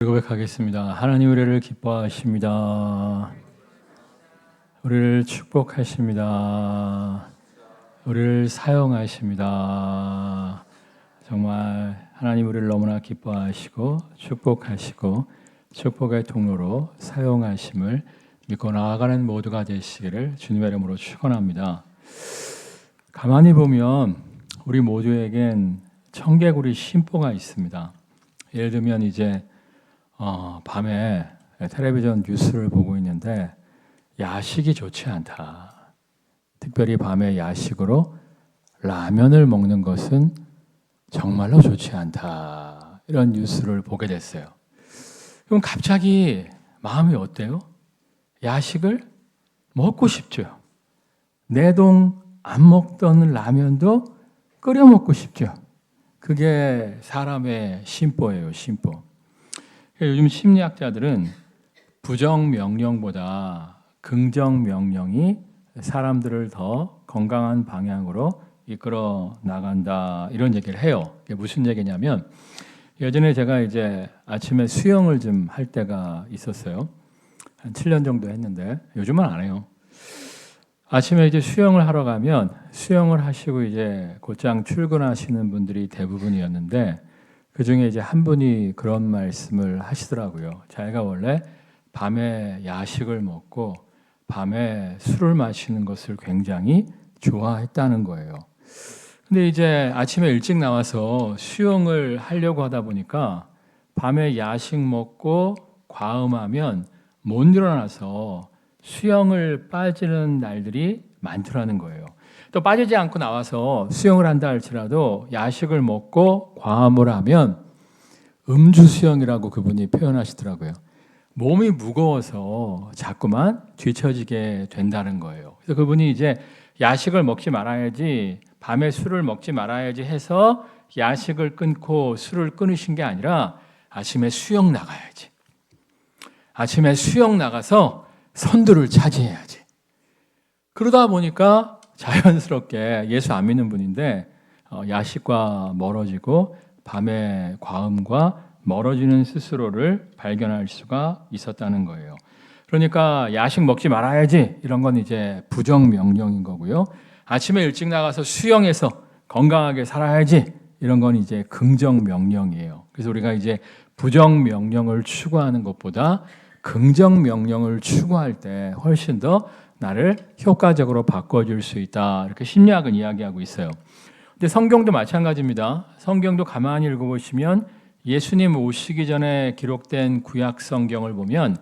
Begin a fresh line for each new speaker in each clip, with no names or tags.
고백하겠습니다. 하나님 우리를 기뻐하십니다. 우리를 축복하십니다. 우리를 사용하십니다. 정말 하나님 우리를 너무나 기뻐하시고 축복하시고 축복의 통로로 사용하심을 믿고 나아가는 모두가 되시기를 주님의 이름으로 축원합니다. 가만히 보면 우리 모두에겐 청개구리 심보가 있습니다. 예를 들면 이제 밤에 텔레비전 뉴스를 보고 있는데 야식이 좋지 않다. 특별히 밤에 야식으로 라면을 먹는 것은 정말로 좋지 않다. 이런 뉴스를 보게 됐어요. 그럼 갑자기 마음이 어때요? 야식을 먹고 싶죠. 내동 안 먹던 라면도 끓여 먹고 싶죠. 그게 사람의 심보예요, 심보. 요즘 심리학자들은 부정 명령보다 긍정 명령이 사람들을 더 건강한 방향으로 이끌어 나간다 이런 얘기를 해요. 이게 무슨 얘기냐면 예전에 제가 이제 아침에 수영을 좀 할 때가 있었어요. 한 7년 정도 했는데 요즘은 안 해요. 아침에 이제 수영을 하러 가면 수영을 하시고 이제 곧장 출근하시는 분들이 대부분이었는데 그 중에 이제 한 분이 그런 말씀을 하시더라고요. 자기가 원래 밤에 야식을 먹고 밤에 술을 마시는 것을 굉장히 좋아했다는 거예요. 근데 이제 아침에 일찍 나와서 수영을 하려고 하다 보니까 밤에 야식 먹고 과음하면 못 일어나서 수영을 빠지는 날들이 많더라는 거예요. 또 빠지지 않고 나와서 수영을 한다 할지라도 야식을 먹고 과음을 하면 음주 수영이라고 그분이 표현하시더라고요. 몸이 무거워서 자꾸만 뒤처지게 된다는 거예요. 그래서 그분이 이제 야식을 먹지 말아야지, 밤에 술을 먹지 말아야지 해서 야식을 끊고 술을 끊으신 게 아니라 아침에 수영 나가야지. 아침에 수영 나가서 선두를 차지해야지. 그러다 보니까 자연스럽게 예수 안 믿는 분인데 야식과 멀어지고 밤에 과음과 멀어지는 스스로를 발견할 수가 있었다는 거예요. 그러니까 야식 먹지 말아야지 이런 건 이제 부정 명령인 거고요. 아침에 일찍 나가서 수영해서 건강하게 살아야지 이런 건 이제 긍정 명령이에요. 그래서 우리가 이제 부정 명령을 추구하는 것보다 긍정 명령을 추구할 때 훨씬 더 나를 효과적으로 바꿔줄 수 있다. 이렇게 심리학은 이야기하고 있어요. 근데 성경도 마찬가지입니다. 성경도 가만히 읽어보시면 예수님 오시기 전에 기록된 구약 성경을 보면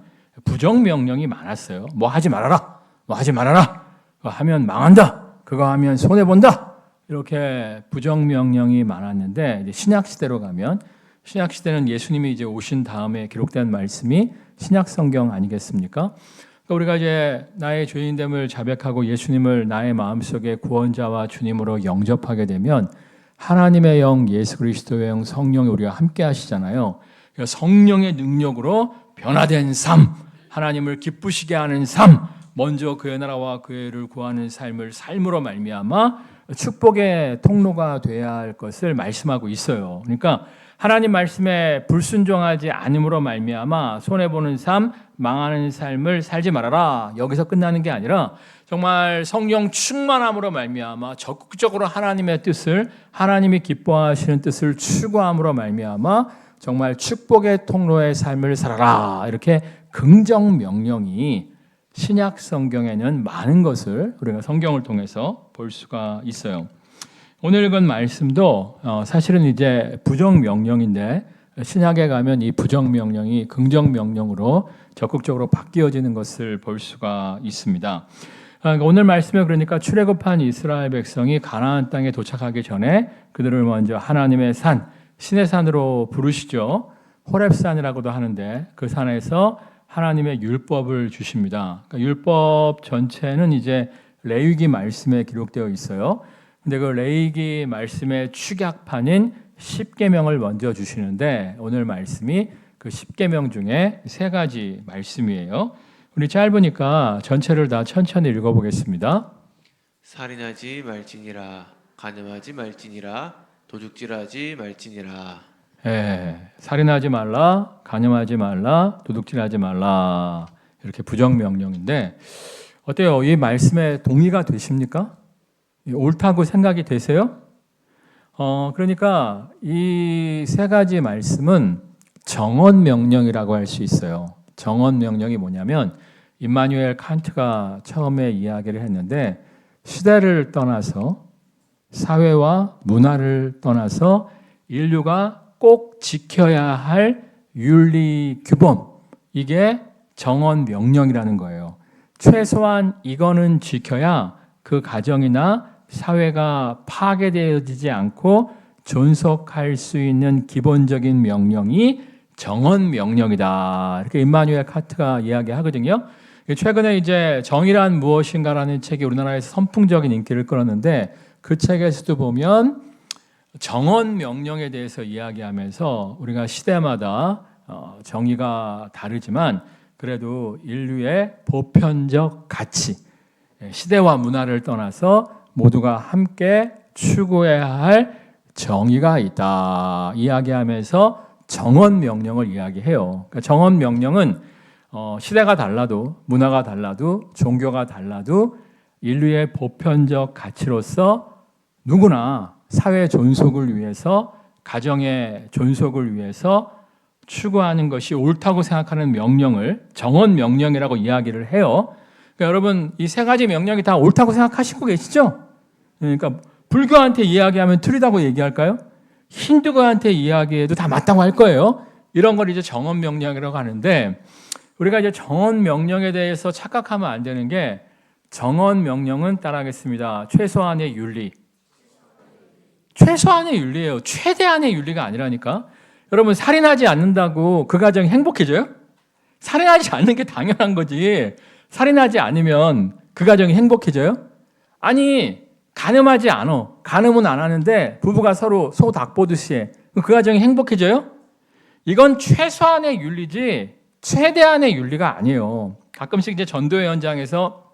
부정 명령이 많았어요. 뭐 하지 말아라. 뭐 하지 말아라. 그거 하면 망한다. 그거 하면 손해본다. 이렇게 부정 명령이 많았는데 이제 신약 시대로 가면 신약 시대는 예수님이 이제 오신 다음에 기록된 말씀이 신약 성경 아니겠습니까? 우리가 이제 나의 죄인됨을 자백하고 예수님을 나의 마음속에 구원자와 주님으로 영접하게 되면 하나님의 영, 예수 그리스도의 영, 성령이 우리가 함께 하시잖아요. 성령의 능력으로 변화된 삶, 하나님을 기쁘시게 하는 삶, 먼저 그의 나라와 그의 의를 구하는 삶으로 말미암아 축복의 통로가 돼야 할 것을 말씀하고 있어요. 그러니까 하나님 말씀에 불순종하지 않음으로 말미암아 손해보는 삶, 망하는 삶을 살지 말아라. 여기서 끝나는 게 아니라 정말 성령 충만함으로 말미암아 적극적으로 하나님의 뜻을, 하나님이 기뻐하시는 뜻을 추구함으로 말미암아 정말 축복의 통로의 삶을 살아라. 이렇게 긍정 명령이 신약 성경에는 많은 것을 우리가 성경을 통해서 볼 수가 있어요. 오늘 읽은 말씀도 사실은 이제 부정 명령인데 신약에 가면 이 부정 명령이 긍정 명령으로 적극적으로 바뀌어지는 것을 볼 수가 있습니다. 오늘 말씀에 그러니까 출애굽한 이스라엘 백성이 가나안 땅에 도착하기 전에 그들을 먼저 하나님의 산, 신의 산으로 부르시죠. 호렙산이라고도 하는데 그 산에서 하나님의 율법을 주십니다. 그러니까 율법 전체는 이제 레위기 말씀에 기록되어 있어요. 근데 그 레위기 말씀의 축약판인 10계명을 먼저 주시는데 오늘 말씀이 그 10계명 중에 3가지 말씀이에요. 우리 짧으니까 전체를 다 천천히 읽어보겠습니다.
살인하지 말지니라, 간음하지 말지니라, 도둑질하지 말지니라.
살인하지 말라, 간음하지 말라, 도둑질하지 말라 이렇게 부정명령인데 어때요? 이 말씀에 동의가 되십니까? 옳다고 생각이 되세요? 그러니까 이 세 가지 말씀은 정언명령이라고 할 수 있어요. 정언명령이 뭐냐면 임마누엘 칸트가 처음에 이야기를 했는데 시대를 떠나서 사회와 문화를 떠나서 인류가 꼭 지켜야 할 윤리 규범, 이게 정언명령이라는 거예요. 최소한 이거는 지켜야 그 가정이나 사회가 파괴되어지지 않고 존속할 수 있는 기본적인 명령이 정언명령이다. 이렇게 임마누엘 칸트가 이야기하거든요. 최근에 이제 정의란 무엇인가라는 책이 우리나라에서 선풍적인 인기를 끌었는데 그 책에서도 보면 정언명령에 대해서 이야기하면서 우리가 시대마다 정의가 다르지만 그래도 인류의 보편적 가치, 시대와 문화를 떠나서 모두가 함께 추구해야 할 정의가 있다 이야기하면서 정언명령을 이야기해요. 그러니까 정언명령은 시대가 달라도 문화가 달라도 종교가 달라도 인류의 보편적 가치로서 누구나 사회 존속을 위해서 가정의 존속을 위해서 추구하는 것이 옳다고 생각하는 명령을 정언명령이라고 이야기를 해요. 그러니까 여러분 이 세 가지 명령이 다 옳다고 생각하시고 계시죠? 그러니까 불교한테 이야기하면 틀리다고 얘기할까요? 힌두교한테 이야기해도 다 맞다고 할 거예요. 이런 걸 이제 정언명령이라고 하는데 우리가 이제 정언명령에 대해서 착각하면 안 되는 게 정언명령은 따라하겠습니다. 최소한의 윤리. 최소한의 윤리예요. 최대한의 윤리가 아니라니까. 여러분 살인하지 않는다고 그 가정이 행복해져요? 살인하지 않는 게 당연한 거지. 살인하지 않으면 그 가정이 행복해져요? 아니 간음하지 않아. 간음은 안 하는데 부부가 서로 소 닭 보듯이 해. 그 가정이 행복해져요? 이건 최소한의 윤리지 최대한의 윤리가 아니에요. 가끔씩 이제 전도회 현장에서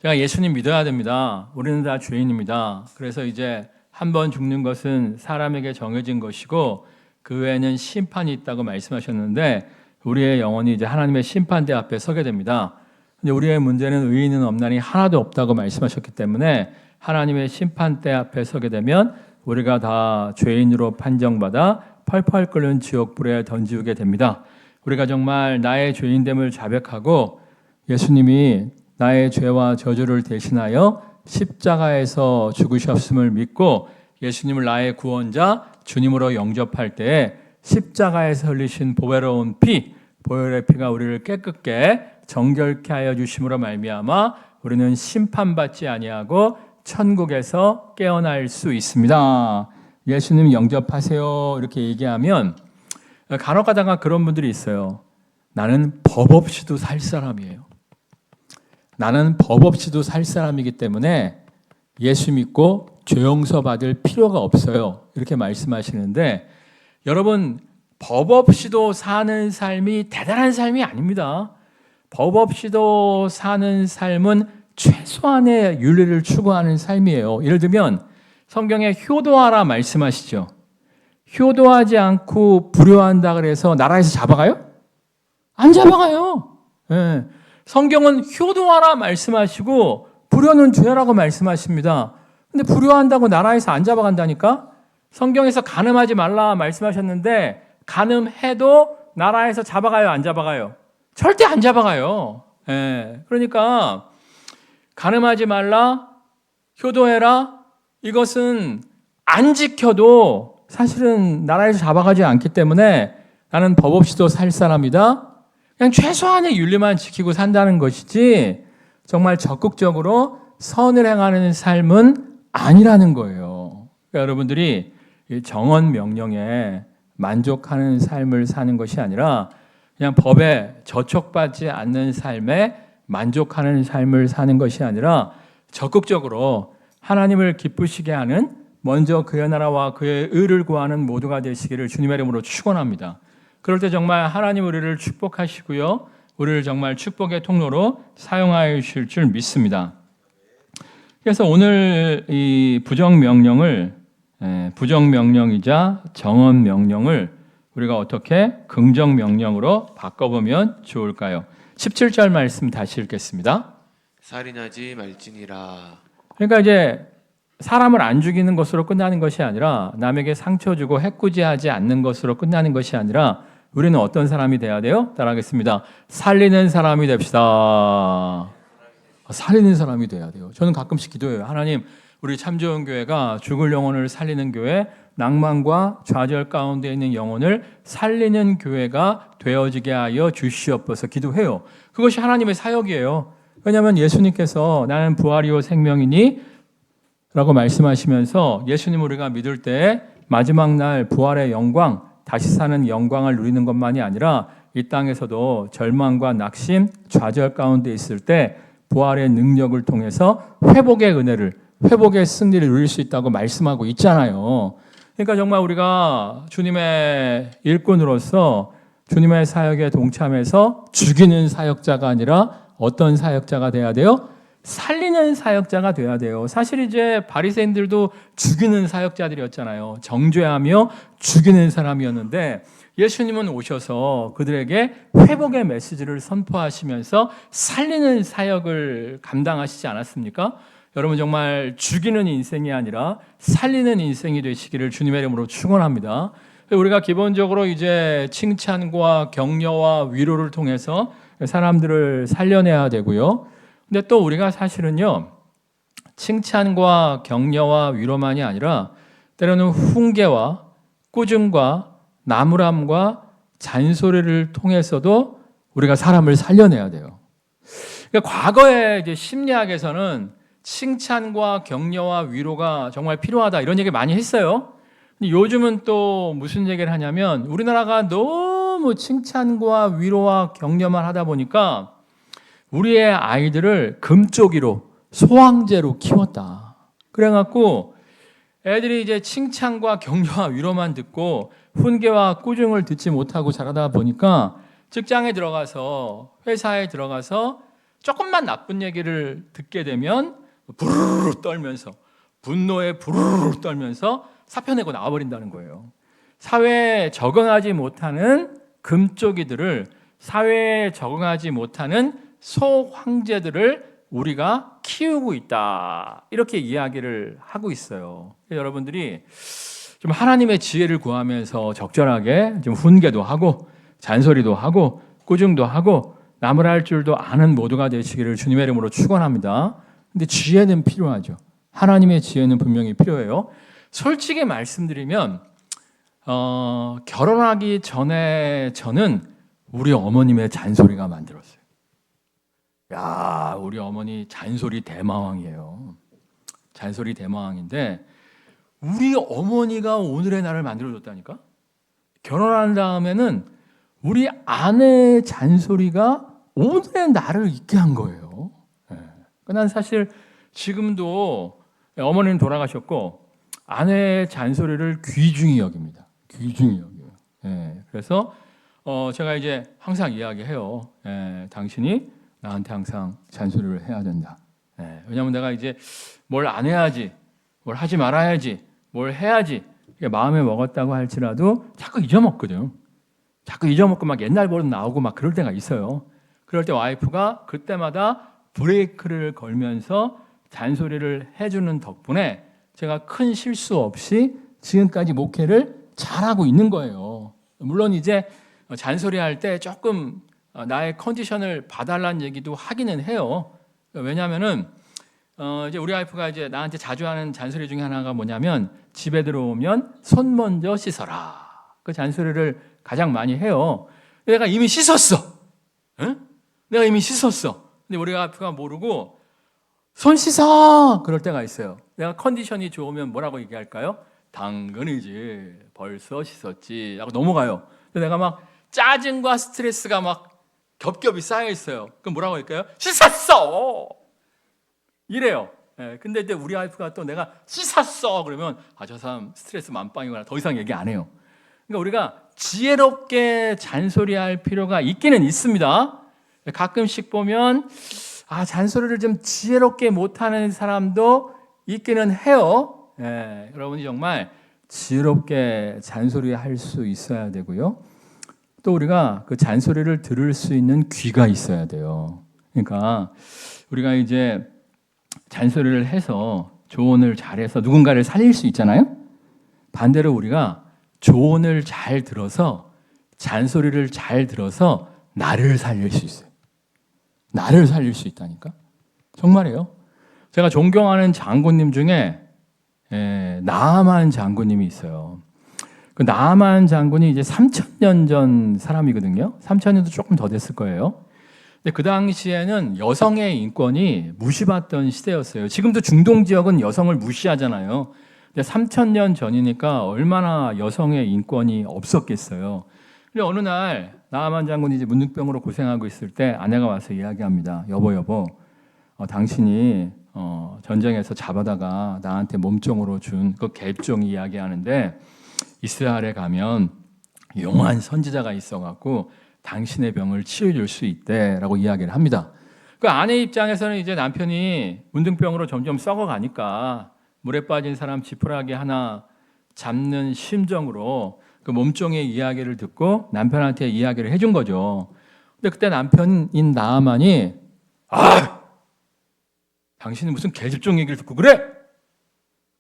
제가 예수님 믿어야 됩니다. 우리는 다 죄인입니다. 그래서 이제 한 번 죽는 것은 사람에게 정해진 것이고 그 외에는 심판이 있다고 말씀하셨는데 우리의 영혼이 이제 하나님의 심판대 앞에 서게 됩니다. 근데 우리의 문제는 의인은 없나니 하나도 없다고 말씀하셨기 때문에 하나님의 심판대 앞에 서게 되면 우리가 다 죄인으로 판정받아 펄펄 끓는 지옥불에 던지게 됩니다. 우리가 정말 나의 죄인됨을 자백하고 예수님이 나의 죄와 저주를 대신하여 십자가에서 죽으셨음을 믿고 예수님을 나의 구원자 주님으로 영접할 때에 십자가에서 흘리신 보배로운 피, 보혈의 피가 우리를 깨끗게 정결케 하여 주심으로 말미암아 우리는 심판받지 아니하고 천국에서 깨어날 수 있습니다. 예수님 영접하세요 이렇게 얘기하면 간혹 가다가 그런 분들이 있어요. 나는 법 없이도 살 사람이에요. 나는 법 없이도 살 사람이기 때문에 예수 믿고 죄 용서 받을 필요가 없어요. 이렇게 말씀하시는데 여러분 법 없이도 사는 삶이 대단한 삶이 아닙니다. 법 없이도 사는 삶은 최소한의 윤리를 추구하는 삶이에요. 예를 들면 성경에 효도하라 말씀하시죠. 효도하지 않고 불효한다 그래서 나라에서 잡아가요? 안 잡아가요. 네. 성경은 효도하라 말씀하시고 불효는 죄라고 말씀하십니다. 근데 불효한다고 나라에서 안 잡아간다니까? 성경에서 간음하지 말라 말씀하셨는데 간음해도 나라에서 잡아가요? 안 잡아가요? 절대 안 잡아가요. 예. 그러니까 간음하지 말라, 효도해라, 이것은 안 지켜도 사실은 나라에서 잡아가지 않기 때문에 나는 법 없이도 살 사람이다. 그냥 최소한의 윤리만 지키고 산다는 것이지 정말 적극적으로 선을 행하는 삶은 아니라는 거예요. 그러니까 여러분들이 정언 명령에 만족하는 삶을 사는 것이 아니라 그냥 법에 저촉받지 않는 삶에 만족하는 삶을 사는 것이 아니라 적극적으로 하나님을 기쁘시게 하는 먼저 그의 나라와 그의 의를 구하는 모두가 되시기를 주님의 이름으로 축원합니다. 그럴 때 정말 하나님 우리를 축복하시고요. 우리를 정말 축복의 통로로 사용하실 줄 믿습니다. 그래서 오늘 이 부정명령을 부정 명령이자 정언 명령을 우리가 어떻게 긍정 명령으로 바꿔보면 좋을까요? 17절 말씀 다시 읽겠습니다.
살인하지 말지니라.
그러니까 이제 사람을 안 죽이는 것으로 끝나는 것이 아니라 남에게 상처 주고 해코지하지 않는 것으로 끝나는 것이 아니라 우리는 어떤 사람이 돼야 돼요? 따라하겠습니다. 살리는 사람이 됩시다. 살리는 사람이 돼야 돼요. 저는 가끔씩 기도해요. 하나님, 우리 참 좋은 교회가 죽을 영혼을 살리는 교회, 낭만과 좌절 가운데 있는 영혼을 살리는 교회가 되어지게 하여 주시옵소서 기도해요. 그것이 하나님의 사역이에요. 왜냐하면 예수님께서 나는 부활이요 생명이니 라고 말씀하시면서 예수님 우리가 믿을 때 마지막 날 부활의 영광, 다시 사는 영광을 누리는 것만이 아니라 이 땅에서도 절망과 낙심, 좌절 가운데 있을 때 부활의 능력을 통해서 회복의 은혜를, 회복의 승리를 누릴 수 있다고 말씀하고 있잖아요. 그러니까 정말 우리가 주님의 일꾼으로서 주님의 사역에 동참해서 죽이는 사역자가 아니라 어떤 사역자가 돼야 돼요? 살리는 사역자가 돼야 돼요. 사실 이제 바리새인들도 죽이는 사역자들이었잖아요. 정죄하며 죽이는 사람이었는데 예수님은 오셔서 그들에게 회복의 메시지를 선포하시면서 살리는 사역을 감당하시지 않았습니까? 여러분 정말 죽이는 인생이 아니라 살리는 인생이 되시기를 주님의 이름으로 축원합니다. 우리가 기본적으로 이제 칭찬과 격려와 위로를 통해서 사람들을 살려내야 되고요. 근데 또 우리가 사실은요, 칭찬과 격려와 위로만이 아니라 때로는 훈계와 꾸중과 나무람과 잔소리를 통해서도 우리가 사람을 살려내야 돼요. 그러니까 과거에 이제 심리학에서는 칭찬과 격려와 위로가 정말 필요하다 이런 얘기 많이 했어요. 근데 요즘은 또 무슨 얘기를 하냐면 우리나라가 너무 칭찬과 위로와 격려만 하다 보니까 우리의 아이들을 금쪽이로 소황제로 키웠다. 그래갖고 애들이 이제 칭찬과 격려와 위로만 듣고 훈계와 꾸중을 듣지 못하고 자라다 보니까 직장에 들어가서 회사에 들어가서 조금만 나쁜 얘기를 듣게 되면 부르르 떨면서 분노에 부르르 떨면서 사표 내고 나와버린다는 거예요. 사회에 적응하지 못하는 금쪽이들을 사회에 적응하지 못하는 소황제들을 우리가 키우고 있다. 이렇게 이야기를 하고 있어요. 여러분들이 좀 하나님의 지혜를 구하면서 적절하게 좀 훈계도 하고 잔소리도 하고 꾸중도 하고 나무랄 줄도 아는 모두가 되시기를 주님의 이름으로 축원합니다. 근데 지혜는 필요하죠. 하나님의 지혜는 분명히 필요해요. 솔직히 말씀드리면 결혼하기 전에 저는 우리 어머님의 잔소리가 만들었어요. 야, 우리 어머니 잔소리 대마왕이에요. 잔소리 대마왕인데 우리 어머니가 오늘의 나를 만들어줬다니까? 결혼한 다음에는 우리 아내의 잔소리가 오늘의 나를 있게 한 거예요. 난 사실 지금도 어머니는 돌아가셨고 아내의 잔소리를 귀중히 여깁니다. 귀중히 여겨요. 그래서 제가 이제 항상 이야기해요. 당신이 나한테 항상 잔소리를 해야 된다. 왜냐하면 내가 이제 뭘 안 해야지, 뭘 하지 말아야지, 뭘 해야지 마음에 먹었다고 할지라도 자꾸 잊어먹거든. 자꾸 잊어먹고 막 옛날 버릇 나오고 막 그럴 때가 있어요. 그럴 때 와이프가 그때마다 브레이크를 걸면서 잔소리를 해주는 덕분에 제가 큰 실수 없이 지금까지 목회를 잘하고 있는 거예요. 물론 이제 잔소리할 때 조금 나의 컨디션을 봐달라는 얘기도 하기는 해요. 왜냐하면은 이제 우리 와이프가 이제 나한테 자주 하는 잔소리 중에 하나가 뭐냐면 집에 들어오면 손 먼저 씻어라. 그 잔소리를 가장 많이 해요. 내가 이미 씻었어. 응? 내가 이미 씻었어. 근데 우리 와이프가 모르고 손 씻어! 그럴 때가 있어요. 내가 컨디션이 좋으면 뭐라고 얘기할까요? 당근이지. 벌써 씻었지. 라고 넘어가요. 근데 내가 막 짜증과 스트레스가 막 겹겹이 쌓여 있어요. 그럼 뭐라고 할까요? 씻었어! 이래요. 근데 이제 우리 와이프가 또 내가 씻었어! 그러면 저 사람 스트레스 만빵이구나. 더 이상 얘기 안 해요. 그러니까 우리가 지혜롭게 잔소리할 필요가 있기는 있습니다. 가끔씩 보면 잔소리를 좀 지혜롭게 못하는 사람도 있기는 해요. 여러분이 정말 지혜롭게 잔소리할 수 있어야 되고요. 또 우리가 그 잔소리를 들을 수 있는 귀가 있어야 돼요. 그러니까 우리가 이제 잔소리를 해서 조언을 잘해서 누군가를 살릴 수 있잖아요. 반대로 우리가 조언을 잘 들어서 잔소리를 잘 들어서 나를 살릴 수 있어요. 나를 살릴 수 있다니까. 정말이에요. 제가 존경하는 장군님 중에 나아만 장군님이 있어요. 그 나아만 장군이 이제 3,000년 전 사람이거든요. 3,000년도 조금 더 됐을 거예요. 근데 그 당시에는 여성의 인권이 무시받던 시대였어요. 지금도 중동 지역은 여성을 무시하잖아요. 근데 3,000년 전이니까 얼마나 여성의 인권이 없었겠어요. 근데 어느 날 나아만 장군이 이제 문둥병으로 고생하고 있을 때 아내가 와서 이야기합니다. 여보, 당신이 전쟁에서 잡아다가 나한테 몸종으로 준 그 갭종 이야기하는데 이스라엘에 가면 용한 선지자가 있어갖고 당신의 병을 치유줄 수 있대라고 이야기를 합니다. 그 아내 입장에서는 이제 남편이 문둥병으로 점점 썩어가니까 물에 빠진 사람 지푸라기 하나 잡는 심정으로 그 몸종의 이야기를 듣고 남편한테 이야기를 해준 거죠. 근데 그때 남편인 나아만이 당신은 무슨 계집종 얘기를 듣고 그래?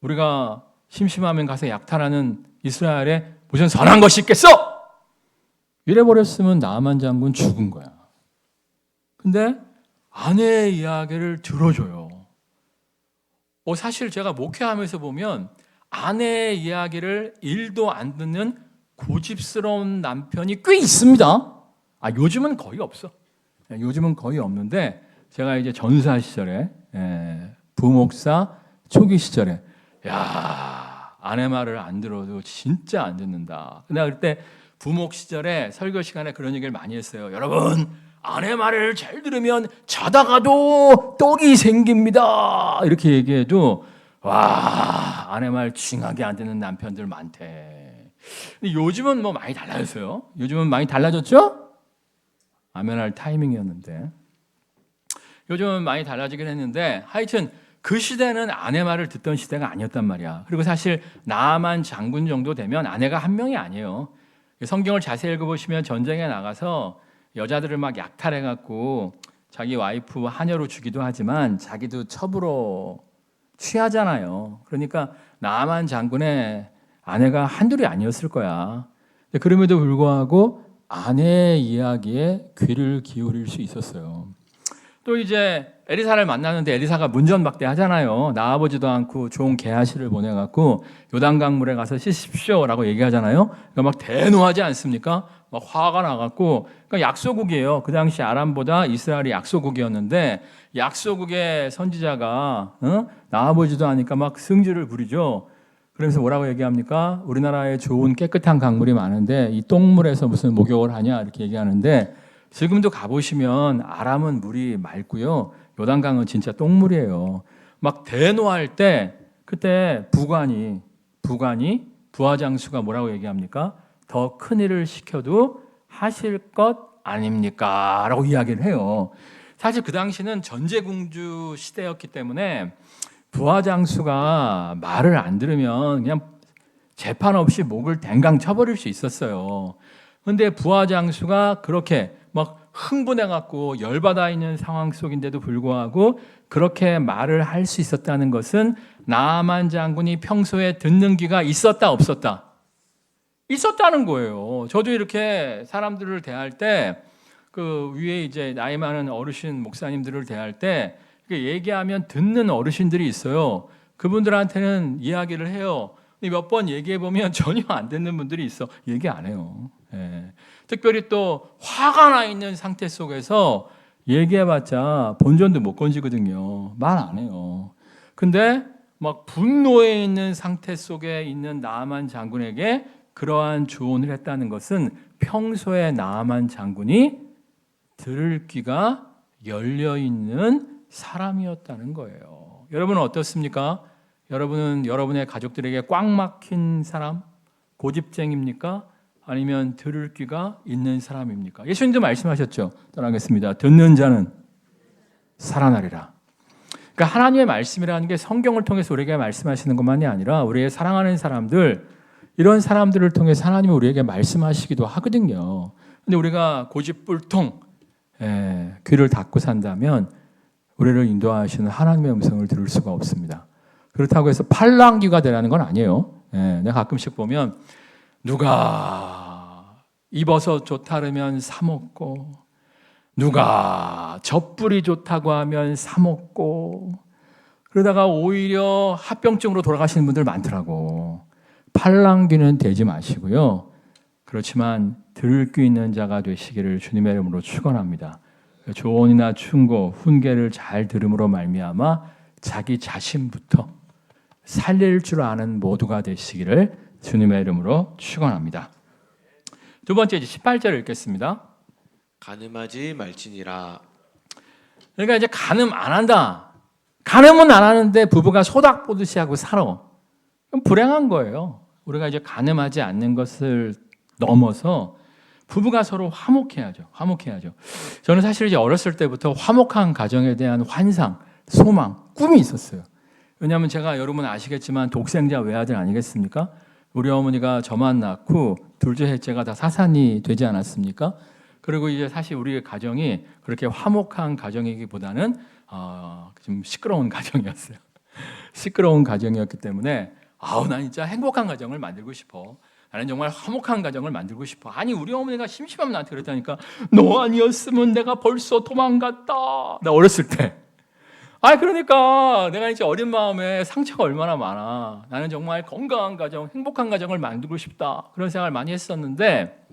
우리가 심심하면 가서 약탈하는 이스라엘에 무슨 선한 것이 있겠어? 이래버렸으면 나아만 장군 죽은 거야. 근데 아내의 이야기를 들어줘요. 사실 제가 목회하면서 보면 아내의 이야기를 1도 안 듣는 고집스러운 남편이 꽤 있습니다. 요즘은 거의 없어. 요즘은 거의 없는데 제가 이제 전사 시절에 부목사 초기 시절에 아내 말을 안 들어도 진짜 안 듣는다. 내가 그때 부목 시절에 설교 시간에 그런 얘기를 많이 했어요. 여러분, 아내 말을 잘 들으면 자다가도 떡이 생깁니다. 이렇게 얘기해도 아내 말 징하게 안 듣는 남편들 많대. 근데 요즘은 뭐 많이 달라졌어요. 요즘은 많이 달라졌죠? 아멘할 타이밍이었는데 요즘은 많이 달라지긴 했는데 하여튼 그 시대는 아내 말을 듣던 시대가 아니었단 말이야. 그리고 사실 나아만 장군 정도 되면 아내가 한 명이 아니에요. 성경을 자세히 읽어보시면 전쟁에 나가서 여자들을 막 약탈해갖고 자기 와이프 하녀로 주기도 하지만 자기도 첩으로 취하잖아요. 그러니까 나아만 장군의 아내가 한둘이 아니었을 거야. 그럼에도 불구하고 아내의 이야기에 귀를 기울일 수 있었어요. 또 이제 엘리사를 만나는데 엘리사가 문전박대하잖아요. 나와보지도 않고 좋은 게하시를 보내갖고 요단강물에 가서 씻으십시오라고 얘기하잖아요. 그러니까 막 대노하지 않습니까? 막 화가 나갖고 그러니까 약소국이에요. 그 당시 아람보다 이스라엘이 약소국이었는데 약소국의 선지자가 나와보지도 않으니까 막 승질을 부리죠. 그러면서 뭐라고 얘기합니까? 우리나라에 좋은 깨끗한 강물이 많은데 이 똥물에서 무슨 목욕을 하냐 이렇게 얘기하는데 지금도 가보시면 아람은 물이 맑고요. 요단강은 진짜 똥물이에요. 막 대노할 때 그때 부관이 부하장수가 뭐라고 얘기합니까? 더 큰 일을 시켜도 하실 것 아닙니까? 라고 이야기를 해요. 사실 그 당시는 전제궁주 시대였기 때문에 부하장수가 말을 안 들으면 그냥 재판 없이 목을 댕강 쳐버릴 수 있었어요. 근데 부하장수가 그렇게 막 흥분해갖고 열받아 있는 상황 속인데도 불구하고 그렇게 말을 할 수 있었다는 것은 나아만 장군이 평소에 듣는 귀가 있었다 없었다? 있었다는 거예요. 저도 이렇게 사람들을 대할 때 그 위에 이제 나이 많은 어르신 목사님들을 대할 때 얘기하면 듣는 어르신들이 있어요. 그분들한테는 이야기를 해요. 몇 번 얘기해 보면 전혀 안 듣는 분들이 있어. 얘기 안 해요. 특별히 또 화가 나 있는 상태 속에서 얘기해봤자 본전도 못 건지거든요. 말 안 해요. 근데 막 분노에 있는 상태 속에 있는 나아만 장군에게 그러한 조언을 했다는 것은 평소에 나아만 장군이 들을 귀가 열려 있는 사람이었다는 거예요. 여러분은 어떻습니까? 여러분은 여러분의 가족들에게 꽉 막힌 사람, 고집쟁입니까? 아니면 들을 귀가 있는 사람입니까? 예수님도 말씀하셨죠. 떠나겠습니다. 듣는 자는 살아나리라. 그러니까 하나님의 말씀이라는 게 성경을 통해서 우리에게 말씀하시는 것만이 아니라 우리의 사랑하는 사람들, 이런 사람들을 통해서 하나님이 우리에게 말씀하시기도 하거든요. 근데 우리가 고집불통 귀를 닫고 산다면 우리를 인도하시는 하나님의 음성을 들을 수가 없습니다. 그렇다고 해서 팔랑귀가 되라는 건 아니에요. 내가 가끔씩 보면 누가 입어서 좋다 그러면 사 먹고, 누가 젖불이 좋다고 하면 사 먹고, 그러다가 오히려 합병증으로 돌아가시는 분들 많더라고. 팔랑귀는 되지 마시고요. 그렇지만 들을 귀 있는 자가 되시기를 주님의 이름으로 축원합니다. 조언이나 충고, 훈계를 잘 들음으로 말미암아 자기 자신부터 살릴 줄 아는 모두가 되시기를 주님의 이름으로 축원합니다. 두 번째 18절을 읽겠습니다.
간음하지 말지니라.
그러니까 이제 간음 안 한다. 간음은 안 하는데 부부가 소닥 보듯이 하고 살아. 그럼 불행한 거예요. 우리가 이제 간음하지 않는 것을 넘어서 부부가 서로 화목해야죠. 화목해야죠. 저는 사실 이제 어렸을 때부터 화목한 가정에 대한 환상, 소망, 꿈이 있었어요. 왜냐하면 제가 여러분 아시겠지만 독생자 외아들 아니겠습니까? 우리 어머니가 저만 낳고 둘째, 셋째가 다 사산이 되지 않았습니까? 그리고 이제 사실 우리의 가정이 그렇게 화목한 가정이기보다는 좀 시끄러운 가정이었어요. 시끄러운 가정이었기 때문에 난 진짜 행복한 가정을 만들고 싶어. 나는 정말 화목한 가정을 만들고 싶어. 아니 우리 어머니가 심심하면 나한테 그랬다니까. 너 아니었으면 내가 벌써 도망갔다. 나 어렸을 때. 그러니까 내가 이제 어린 마음에 상처가 얼마나 많아. 나는 정말 건강한 가정, 행복한 가정을 만들고 싶다. 그런 생각을 많이 했었는데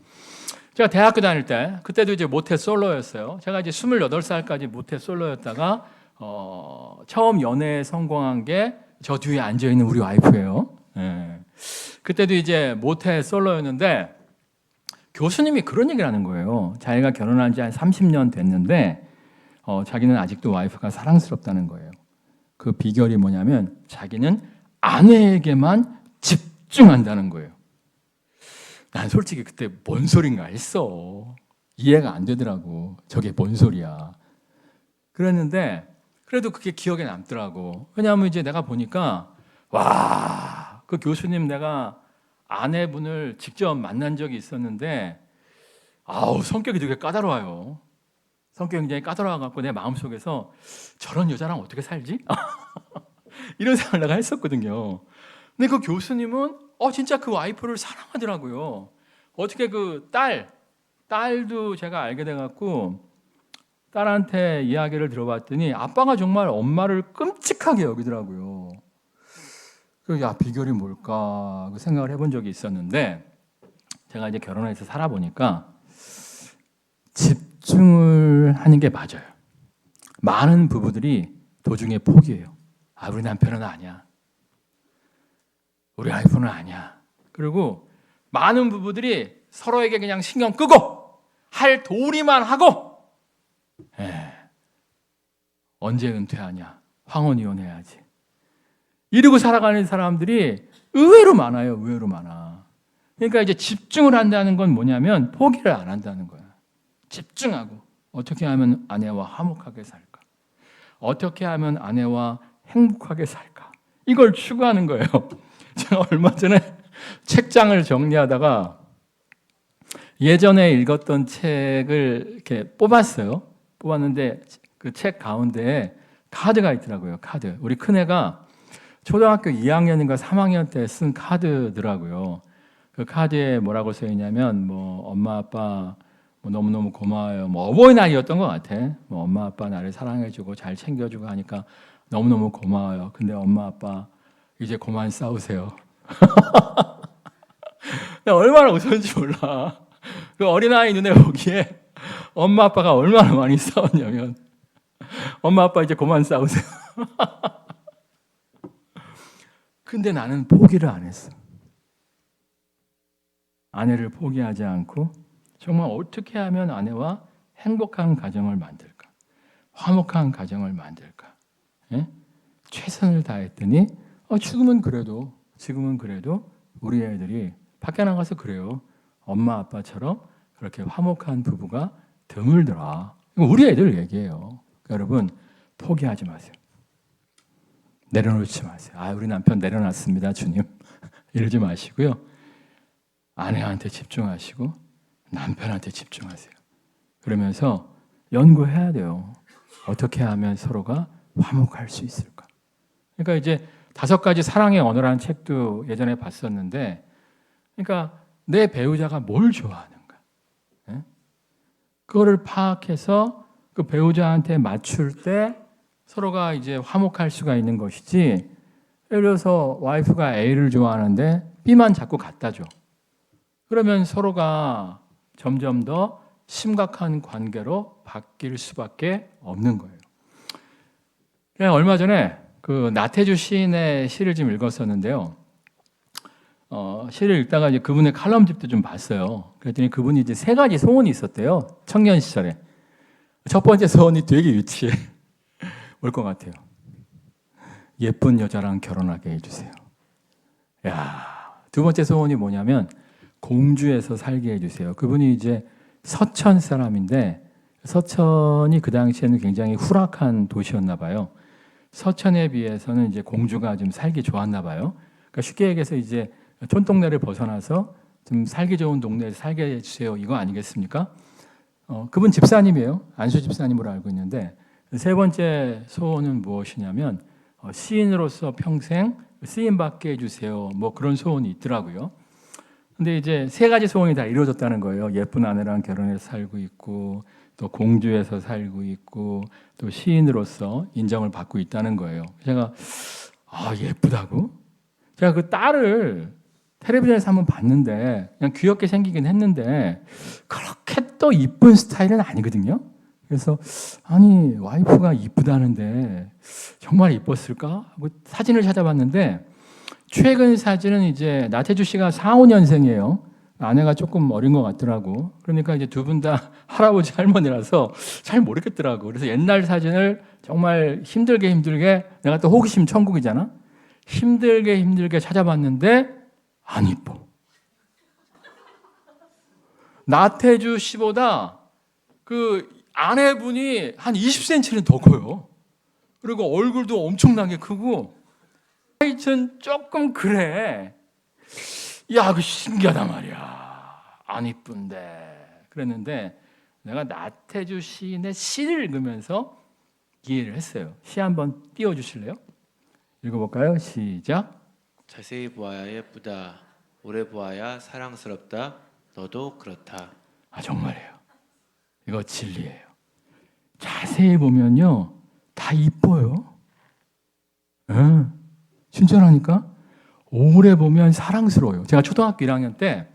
제가 대학교 다닐 때 그때도 이제 모태솔로였어요. 제가 이제 28살까지 모태솔로였다가 처음 연애에 성공한 게 저 뒤에 앉아 있는 우리 와이프예요. 그때도 이제 모태솔로였는데 교수님이 그런 얘기를 하는 거예요. 자기가 결혼한 지 한 30년 됐는데 자기는 아직도 와이프가 사랑스럽다는 거예요. 그 비결이 뭐냐면 자기는 아내에게만 집중한다는 거예요. 난 솔직히 그때 뭔 소린가 했어. 이해가 안 되더라고. 저게 뭔 소리야. 그랬는데 그래도 그게 기억에 남더라고. 왜냐하면 이제 내가 보니까 그 교수님 내가 아내분을 직접 만난 적이 있었는데 성격이 되게 까다로워요. 성격이 굉장히 까다로워갖고 내 마음속에서 저런 여자랑 어떻게 살지? 이런 생각을 내가 했었거든요. 근데 그 교수님은 진짜 그 와이프를 사랑하더라고요. 어떻게 그 딸도 제가 알게 돼갖고 딸한테 이야기를 들어봤더니 아빠가 정말 엄마를 끔찍하게 여기더라고요. 그래서 비결이 뭘까 생각을 해본 적이 있었는데 제가 이제 결혼해서 살아보니까 집중을 하는 게 맞아요. 많은 부부들이 도중에 포기해요. 우리 남편은 아니야. 우리 와이프는 아니야. 그리고 많은 부부들이 서로에게 그냥 신경 끄고 할 도리만 하고 언제 은퇴하냐? 황혼이혼해야지. 이러고 살아가는 사람들이 의외로 많아요. 의외로 많아. 그러니까 이제 집중을 한다는 건 뭐냐면 포기를 안 한다는 거야. 집중하고 어떻게 하면 아내와 화목하게 살까? 어떻게 하면 아내와 행복하게 살까? 이걸 추구하는 거예요. 제가 얼마 전에 책장을 정리하다가 예전에 읽었던 책을 이렇게 뽑았어요. 뽑았는데 그 책 가운데에 카드가 있더라고요. 카드. 우리 큰애가 초등학교 2학년인가 3학년 때 쓴 카드더라고요. 그 카드에 뭐라고 써 있냐면 엄마 아빠 너무너무 고마워요. 어버이날이었던 것 같아. 엄마 아빠 나를 사랑해주고 잘 챙겨주고 하니까 너무너무 고마워요. 근데 엄마 아빠 이제 그만 싸우세요. 얼마나 웃었는지 몰라. 그 어린아이 눈에 보기에 엄마 아빠가 얼마나 많이 싸웠냐면 엄마 아빠 이제 그만 싸우세요. 근데 나는 포기를 안 했어. 아내를 포기하지 않고 정말 어떻게 하면 아내와 행복한 가정을 만들까? 화목한 가정을 만들까? 최선을 다했더니 지금은 그래도 우리 애들이 밖에 나가서 그래요. 엄마 아빠처럼 그렇게 화목한 부부가 드물더라. 우리 애들 얘기해요. 여러분 포기하지 마세요. 내려놓지 마세요. 우리 남편 내려놨습니다, 주님. 이러지 마시고요. 아내한테 집중하시고 남편한테 집중하세요. 그러면서 연구해야 돼요. 어떻게 하면 서로가 화목할 수 있을까? 그러니까 이제 5가지 사랑의 언어라는 책도 예전에 봤었는데, 그러니까 내 배우자가 뭘 좋아하는가? 그거를 파악해서 그 배우자한테 맞출 때 서로가 이제 화목할 수가 있는 것이지. 예를 들어서 와이프가 A를 좋아하는데 B만 자꾸 갖다 줘. 그러면 서로가 점점 더 심각한 관계로 바뀔 수밖에 없는 거예요. 얼마 전에 그 나태주 시인의 시를 좀 읽었었는데요. 시를 읽다가 이제 그분의 칼럼집도 좀 봤어요. 그랬더니 그분이 이제 3가지 소원이 있었대요. 청년 시절에. 첫 번째 소원이 되게 유치해. 뭘 것 같아요? 예쁜 여자랑 결혼하게 해주세요. 두 번째 소원이 뭐냐면 공주에서 살게 해주세요. 그분이 이제 서천 사람인데, 서천이 그 당시에는 굉장히 후락한 도시였나 봐요. 서천에 비해서는 이제 공주가 좀 살기 좋았나 봐요. 그러니까 쉽게 얘기해서 이제 촌동네를 벗어나서 좀 살기 좋은 동네에서 살게 해주세요. 이거 아니겠습니까? 그분 집사님이에요. 안수 집사님으로 알고 있는데, 3번째 소원은 무엇이냐면 시인으로서 평생 쓰임받게 해주세요. 뭐 그런 소원이 있더라고요. 근데 이제 3가지 소원이 다 이루어졌다는 거예요. 예쁜 아내랑 결혼해서 살고 있고, 또 공주에서 살고 있고, 또 시인으로서 인정을 받고 있다는 거예요. 제가 예쁘다고? 제가 그 딸을 텔레비전에서 한번 봤는데 그냥 귀엽게 생기긴 했는데 그렇게 또 이쁜 스타일은 아니거든요. 그래서 아니 와이프가 이쁘다는데 정말 이뻤을까 하고 사진을 찾아봤는데, 최근 사진은 이제 나태주 씨가 45년생이에요. 아내가 조금 어린 것 같더라고. 그러니까 이제 두 분 다 할아버지 할머니라서 잘 모르겠더라고. 그래서 옛날 사진을 정말 힘들게 내가 또 호기심 천국이잖아. 힘들게 찾아봤는데 안 이뻐. 나태주 씨보다 그 아내분이 한 20cm는 더 커요. 그리고 얼굴도 엄청나게 크고, 하여튼 조금 그래. 그 신기하단 말이야. 안 이쁜데. 그랬는데 내가 나태주 시인의 시를 읽으면서 이해를 했어요. 시 한번 띄워주실래요? 읽어볼까요? 시작.
자세히 보아야 예쁘다. 오래 보아야 사랑스럽다. 너도 그렇다.
정말이에요. 이거 진리예요. 자세히 보면요 다 이뻐요. 진짜라니까. 오래 보면 사랑스러워요. 제가 초등학교 1학년 때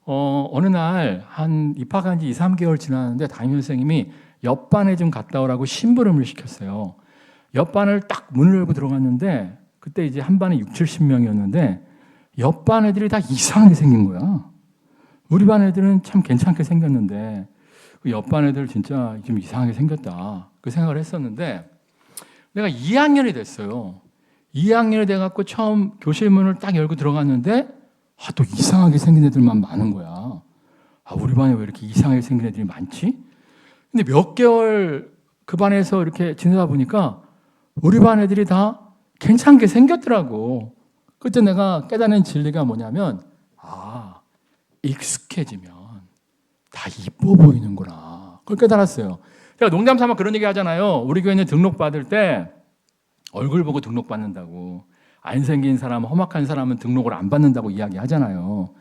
어느 날 한 입학한 지 2, 3개월 지났는데 담임 선생님이 옆반에 좀 갔다 오라고 심부름을 시켰어요. 옆반을 딱 문을 열고 들어갔는데 그때 이제 한 반에 6, 70명이었는데 옆반 애들이 다 이상하게 생긴 거야. 우리 반 애들은 참 괜찮게 생겼는데 그 옆반 애들 진짜 좀 이상하게 생겼다. 그 생각을 했었는데 내가 2학년이 됐어요. 2학년이 돼갖고 처음 교실 문을 딱 열고 들어갔는데 또 이상하게 생긴 애들만 많은 거야. 우리 반에 왜 이렇게 이상하게 생긴 애들이 많지? 근데 몇 개월 그 반에서 이렇게 지내다 보니까 우리 반 애들이 다 괜찮게 생겼더라고. 그때 내가 깨닫는 진리가 뭐냐면 익숙해지면 다 이뻐 보이는구나. 그걸 깨달았어요. 제가 농담 삼아 그런 얘기 하잖아요. 우리 교회는 등록받을 때 얼굴 보고 등록받는다고. 안 생긴 사람, 험악한 사람은 등록을 안 받는다고 이야기 하잖아요.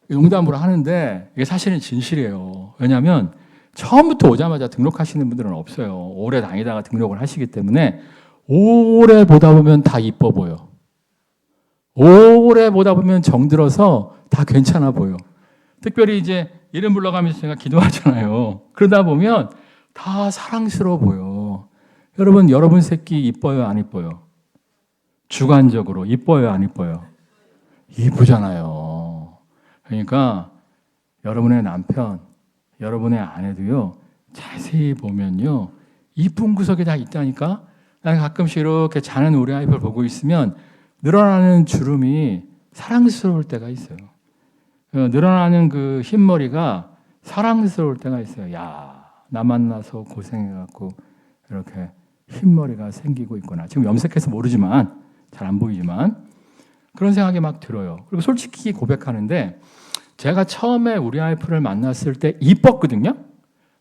농담으로 하는데 이게 사실은 진실이에요. 왜냐하면 처음부터 오자마자 등록하시는 분들은 없어요. 오래 다니다가 등록을 하시기 때문에 오래 보다 보면 다 이뻐 보여. 오래 보다 보면 정들어서 다 괜찮아 보여. 특별히 이제 이름 불러가면서 제가 기도하잖아요. 그러다 보면 다 사랑스러워 보여. 여러분 새끼 이뻐요, 안 이뻐요? 주관적으로 이뻐요, 안 이뻐요? 이쁘잖아요. 그러니까 여러분의 남편, 여러분의 아내도요, 자세히 보면요, 이쁜 구석이 다 있다니까. 나는 가끔씩 이렇게 자는 우리 아이를 보고 있으면 늘어나는 주름이 사랑스러울 때가 있어요. 늘어나는 그 흰머리가 사랑스러울 때가 있어요. 나 만나서 고생해갖고 이렇게 흰머리가 생기고 있구나. 지금 염색해서 모르지만, 잘 안 보이지만 그런 생각이 막 들어요. 그리고 솔직히 고백하는데 제가 처음에 우리 와이프를 만났을 때 이뻤거든요.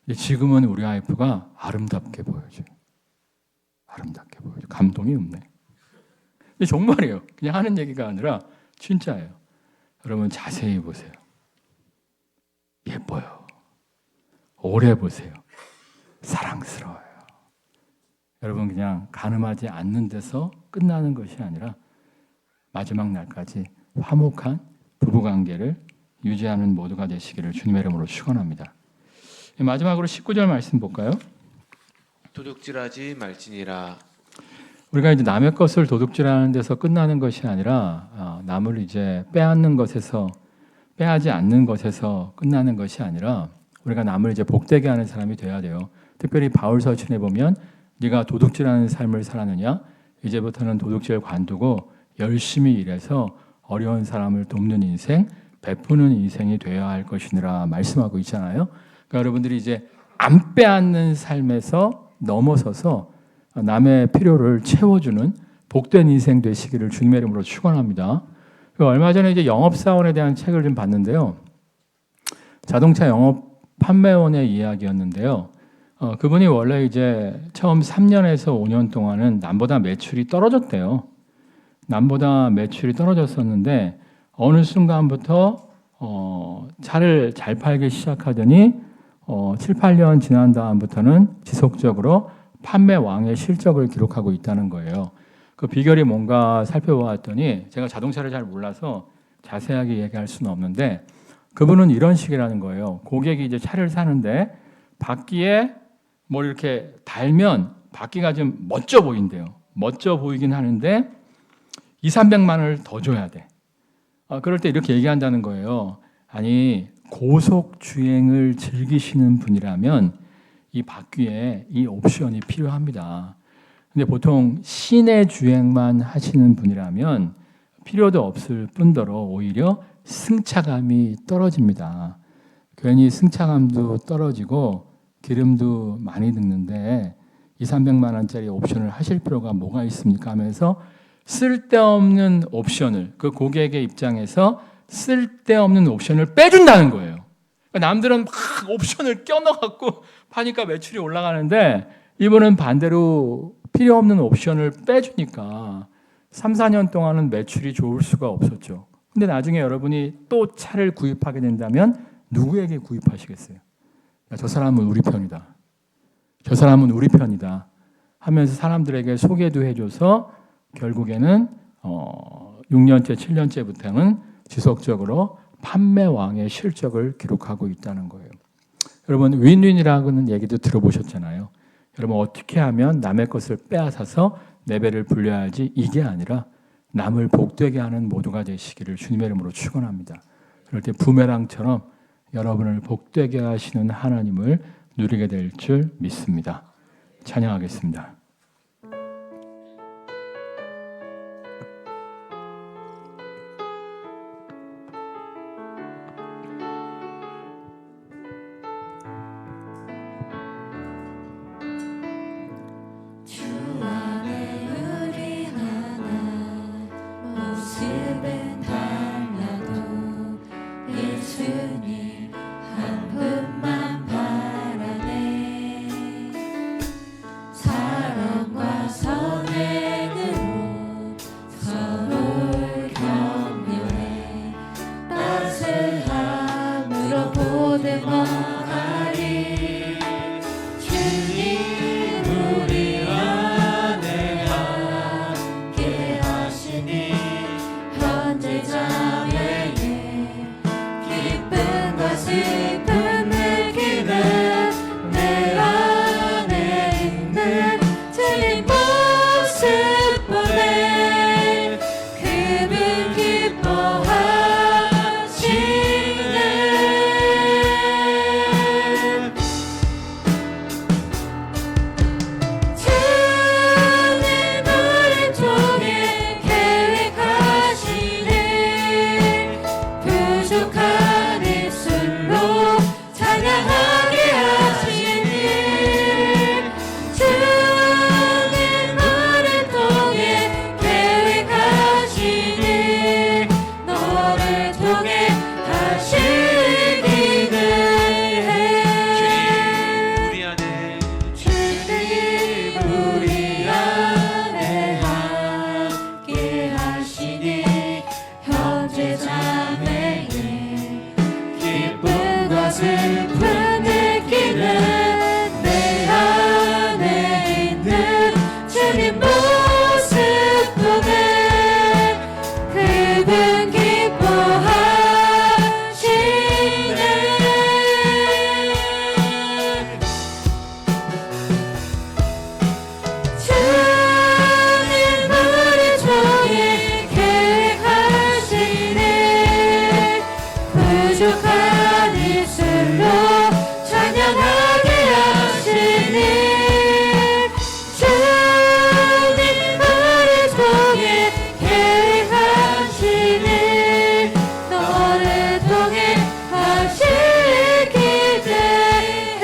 근데 지금은 우리 와이프가 아름답게 보여줘요. 아름답게 보여줘요. 감동이 없네. 근데 정말이에요. 그냥 하는 얘기가 아니라 진짜예요. 여러분 자세히 보세요. 예뻐요. 오래 보세요. 사랑스러워요. 여러분 그냥 가늠하지 않는 데서 끝나는 것이 아니라 마지막 날까지 화목한 부부관계를 유지하는 모두가 되시기를 주님의 이름으로 축원합니다. 마지막으로 19절 말씀 볼까요?
도둑질하지 말지니라.
우리가 이제 남의 것을 도둑질하는 데서 끝나는 것이 아니라 남을 이제 빼앗는 것에서 빼앗지 않는 것에서 끝나는 것이 아니라 우리가 남을 이제 복되게 하는 사람이 돼야 돼요. 특별히 바울 서신에 보면 네가 도둑질하는 삶을 살았느냐? 이제부터는 도둑질 관두고 열심히 일해서 어려운 사람을 돕는 인생, 베푸는 인생이 되어야 할 것이니라 말씀하고 있잖아요. 그러니까 여러분들이 이제 안 빼앗는 삶에서 넘어서서 남의 필요를 채워주는 복된 인생 되시기를 주님의 이름으로 축원합니다. 얼마 전에 이제 영업사원에 대한 책을 좀 봤는데요. 자동차 영업 판매원의 이야기였는데요. 그분이 원래 이제 처음 3년에서 5년 동안은 남보다 매출이 떨어졌대요. 남보다 매출이 떨어졌었는데 어느 순간부터 차를 잘 팔기 시작하더니 7, 8년 지난 다음부터는 지속적으로 판매 왕의 실적을 기록하고 있다는 거예요. 그 비결이 뭔가 살펴보았더니 제가 자동차를 잘 몰라서 자세하게 얘기할 수는 없는데 그분은 이런 식이라는 거예요. 고객이 이제 차를 사는데 바퀴에 뭘 이렇게 달면 바퀴가 좀 멋져 보인대요. 멋져 보이긴 하는데 2, 300만 원을 더 줘야 돼. 그럴 때 이렇게 얘기한다는 거예요. 아니 고속 주행을 즐기시는 분이라면 이 바퀴에 이 옵션이 필요합니다. 근데 보통 시내 주행만 하시는 분이라면 필요도 없을 뿐더러 오히려 승차감이 떨어집니다. 괜히 승차감도 떨어지고 기름도 많이 드는데 2, 300만 원짜리 옵션을 하실 필요가 뭐가 있습니까 하면서 쓸데없는 옵션을 그 고객의 입장에서 쓸데없는 옵션을 빼준다는 거예요. 그러니까 남들은 막 옵션을 껴넣어갖고 파니까 매출이 올라가는데 이분은 반대로 필요 없는 옵션을 빼주니까 3, 4년 동안은 매출이 좋을 수가 없었죠. 근데 나중에 여러분이 또 차를 구입하게 된다면 누구에게 구입하시겠어요? 저 사람은 우리 편이다. 저 사람은 우리 편이다. 하면서 사람들에게 소개도 해줘서 결국에는 6년째, 7년째부터는 지속적으로 판매왕의 실적을 기록하고 있다는 거예요. 여러분 윈윈이라는 얘기도 들어보셨잖아요. 여러분 어떻게 하면 남의 것을 빼앗아서 내 배를 불려야지 이게 아니라 남을 복되게 하는 모두가 되시기를 주님의 이름으로 축원합니다. 그럴 때 부메랑처럼 여러분을 복되게 하시는 하나님을 누리게 될 줄 믿습니다. 찬양하겠습니다.
부족한 입술로 내 자매의 기쁨과 슬픔 느끼는 내 안에 있는 주님 모습 보네. 그분 기뻐하시네. 주님 우리 종일 계획하시네. 부족한 입술로 찬양하게 하시니 주님 우리 종일 계획하시니 너를 통해 하시기 때문에.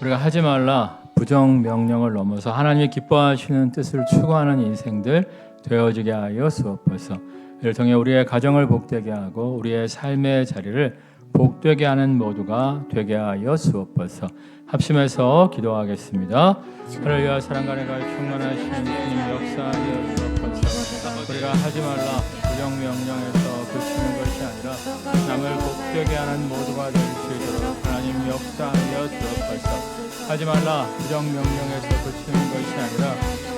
우리가 하지 말라 부정 명령을 넘어서 하나님이 기뻐하시는 뜻을 추구하는 인생들 되어지게 하여 주옵소서. 이를 통해 우리의 가정을 복되게 하고 우리의 삶의 자리를 복되게 하는 모두가 되게 하여 주옵소서. 합심해서 기도하겠습니다. 할렐루야. 사랑과 내가 충만하신 주님 역사하여 주옵소서. 우리가 하지 말라 부정 명령에서 그치는 것이 아니라 남을 복되게 하는 모두가 될 수 있도록 하나님 역사하여 주옵소서. 하지 말라 부정 명령에서 그치는 것이 아니라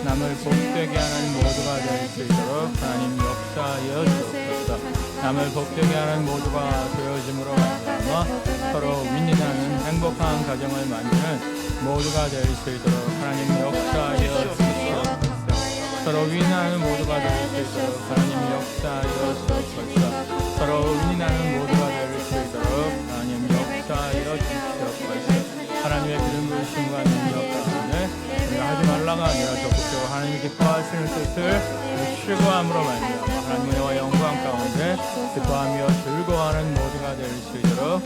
남을 복되게 하는 모두가 될 수 있도록 하나님 역사하여 주옵소서. 남을 복되게 하는 모두가 되어짐으로 말미암아 서로 윈윈하는 행복한 가정을 만드는 모두가 될 수 있도록 하나님 역사하여 주옵소서. 서로 윈윈하는 모두가 될 수 있도록 하나님 역사하여 주옵소서. 서로 윈윈하는 모두가 될 수 있도록 하나님 역사하여 주옵소서. 하나님의 기름 부으심과 능력 가운데 우리가 하지 말라가 아니라 적극적으로 하나님이 기뻐하시는 뜻을 추구함으로 말미암아 하나님의 은혜와 영광 가운데 기뻐하며 즐거워하는 모두가 될 수 있도록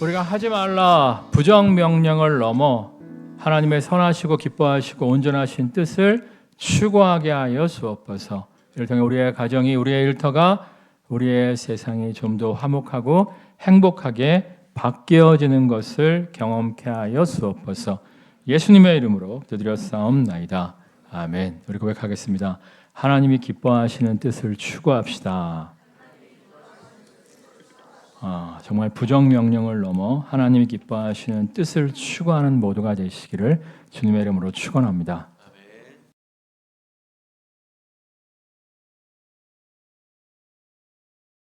우리가 하지 말라 부정 명령을 넘어 하나님의 선하시고 기뻐하시고 온전하신 뜻을 추구하게 하여 주옵소서. 이를 통해 우리의 가정이 우리의 일터가 우리의 세상이 좀 더 화목하고 행복하게 바뀌어지는 것을 경험케 하여 주옵소서. 예수님의 이름으로 기도드렸사옵나이다. 아멘. 우리 고백하겠습니다. 하나님이 기뻐하시는 뜻을 추구합시다. 정말 부정 명령을 넘어 하나님이 기뻐하시는 뜻을 추구하는 모두가 되시기를 주님의 이름으로 축원합니다.